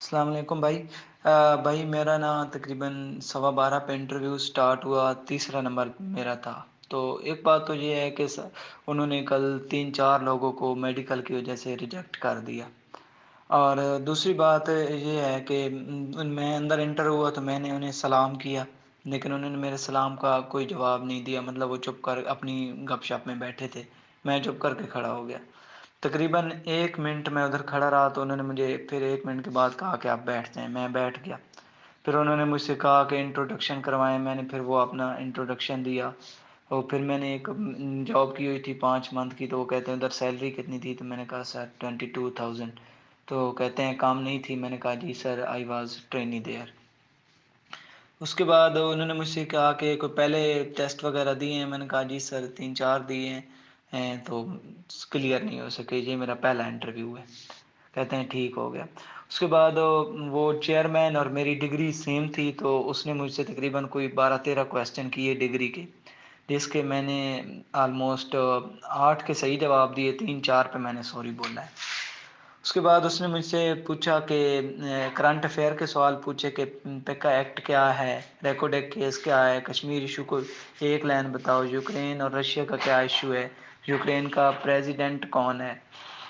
السلام علیکم بھائی۔ بھائی میرا نا تقریباً 12:15 پہ انٹرویو سٹارٹ ہوا، تیسرا نمبر میرا تھا۔ تو ایک بات تو یہ ہے کہ انہوں نے کل 3-4 لوگوں کو میڈیکل کی وجہ سے ریجیکٹ کر دیا۔ اور دوسری بات یہ ہے کہ میں اندر انٹر ہوا تو میں نے انہیں سلام کیا، لیکن انہوں نے میرے سلام کا کوئی جواب نہیں دیا، مطلب وہ چپ کر اپنی گپ شپ میں بیٹھے تھے، میں چپ کر کے کھڑا ہو گیا۔ تقریباً 1 منٹ میں ادھر کھڑا رہا تو انہوں نے مجھے پھر 1 منٹ کے بعد کہا کہ آپ بیٹھ جائیں، میں بیٹھ گیا۔ پھر انہوں نے مجھ سے کہا کہ انٹروڈکشن کروائیں، میں نے پھر وہ اپنا انٹروڈکشن دیا۔ اور پھر میں نے ایک جاب کی ہوئی تھی 5 منتھ کی، تو وہ کہتے ہیں ادھر سیلری کتنی تھی، تو میں نے کہا سر 22,000۔ تو کہتے ہیں کام نہیں تھی، میں نے کہا جی سر آئی واز ٹرینی دیئر۔ اس کے بعد انہوں نے مجھ سے کہا کہ کوئی پہلے ٹیسٹ وغیرہ دیے ہیں، میں نے کہا جی سر 3-4 دیے ہیں تو کلیئر نہیں ہو سکے، یہ میرا پہلا انٹرویو ہے۔ کہتے ہیں ٹھیک ہو گیا۔ اس کے بعد وہ چیئرمین اور میری ڈگری سیم تھی، تو اس نے مجھ سے تقریباً کوئی 12-13 کویسچن کیے ڈگری کے، جس کے میں نے آلموسٹ 8 کے صحیح جواب دیے، 3-4 پہ میں نے سوری بولا ہے۔ اس کے بعد اس نے مجھ سے پوچھا کہ کرنٹ افیئر کے سوال پوچھے کہ پیکا ایکٹ کیا ہے، ریکوڈیک کیس کیا ہے، کشمیر ایشو کو ایک لائن بتاؤ، یوکرین اور رشیا کا کیا ایشو ہے، یوکرین کا پریزیڈنٹ کون ہے۔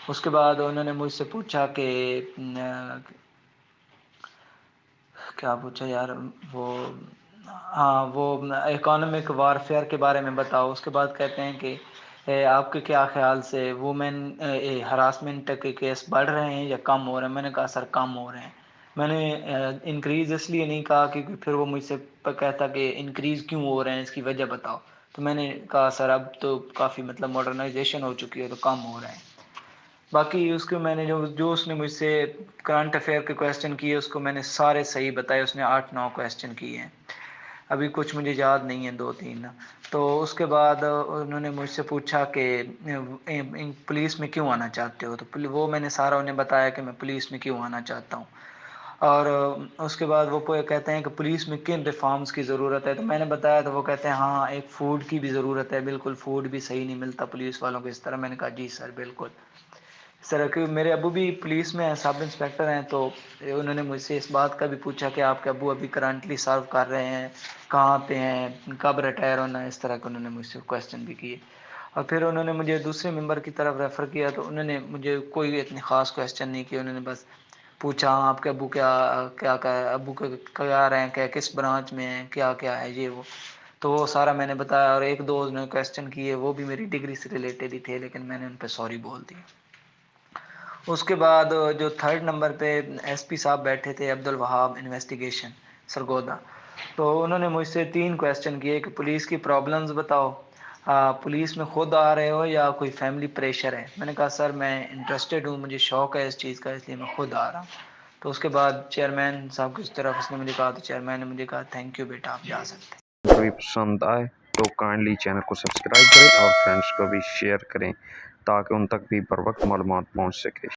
اس کے بعد انہوں نے مجھ سے پوچھا کہ کیا پوچھا یار، وہ اکنامک وارفیئر کے بارے میں بتاؤ۔ اس کے بعد کہتے ہیں کہ آپ کے کیا خیال سے وومن ہراسمنٹ کے کیس بڑھ رہے ہیں یا کم ہو رہے ہیں۔ میں نے کہا سر کم ہو رہے ہیں۔ میں نے انکریز اس لیے نہیں کہا کیونکہ پھر وہ مجھ سے کہتا کہ انکریز کیوں ہو رہے ہیں، اس کی وجہ بتاؤ۔ تو میں نے کہا سر اب تو کافی ماڈرنائزیشن ہو چکی ہے تو کم ہو رہے ہیں۔ باقی اس کو میں نے جو اس نے مجھ سے کرنٹ افیئر کے کویسچن کیے اس کو میں نے سارے صحیح بتائے۔ اس نے 8-9 کویسچن کیے ہیں، ابھی کچھ مجھے یاد نہیں ہیں، 2-3۔ تو اس کے بعد انہوں نے مجھ سے پوچھا کہ پولیس میں کیوں آنا چاہتے ہو، تو وہ میں نے سارا انہیں بتایا کہ میں پولیس میں کیوں آنا چاہتا ہوں۔ اور اس کے بعد وہ کہتے ہیں کہ پولیس میں کن ریفارمز کی ضرورت ہے، تو میں نے بتایا تو وہ کہتے ہیں ہاں ایک فوڈ کی بھی ضرورت ہے، بالکل فوڈ بھی صحیح نہیں ملتا پولیس والوں کو اس طرح۔ میں نے کہا جی سر بالکل اس طرح کہ میرے ابو بھی پولیس میں ہیں، سب انسپیکٹر ہیں، تو انہوں نے مجھ سے اس بات کا بھی پوچھا کہ آپ کے ابو ابھی کرنٹلی سرو کر رہے ہیں، کہاں پہ ہیں، کب ریٹائر ہونا ہے، اس طرح کے انہوں نے مجھ سے کویسچن بھی کیے۔ اور پھر انہوں نے مجھے دوسرے ممبر کی طرف ریفر کیا، تو انہوں نے مجھے کوئی اتنی خاص کویسچن نہیں کیے، انہوں نے بس پوچھا آپ کے ابو کیا ابو کیا رینک ہے، کس برانچ میں ہیں، کیا کیا ہے یہ وہ۔ تو وہ سارا میں نے بتایا، اور 1-2 نے کویسچن کیے وہ بھی میری ڈگری سے ریلیٹڈ ہی تھے، لیکن میں نے ان پہ سوری بول دی۔ اس کے بعد جو 3rd نمبر پہ ایس پی صاحب بیٹھے تھے، عبدالوہاب انویسٹیگیشن سرگودا، تو انہوں نے مجھ سے 3 کویسچن کیے کہ پولیس کی پرابلمز بتاؤ، پولیس میں خود آ رہے ہو یا کوئی فیملی پریشر ہے۔ میں نے کہا سر میں انٹرسٹڈ ہوں، مجھے شوق ہے اس چیز کا، اس لیے میں خود آ رہا ہوں۔ تو اس کے بعد چیئرمین صاحب کی طرف اس نے مجھے کہا، تو چیئرمین نے مجھے کہا تھینک یو بیٹا آپ جا سکتے ہیں۔ بھی پسند آئے تو کائنڈلی چینل کو سبسکرائب کریں اور فرینڈس کو بھی شیئر کریں تاکہ ان تک بھی بر وقت معلومات پہنچ سکے۔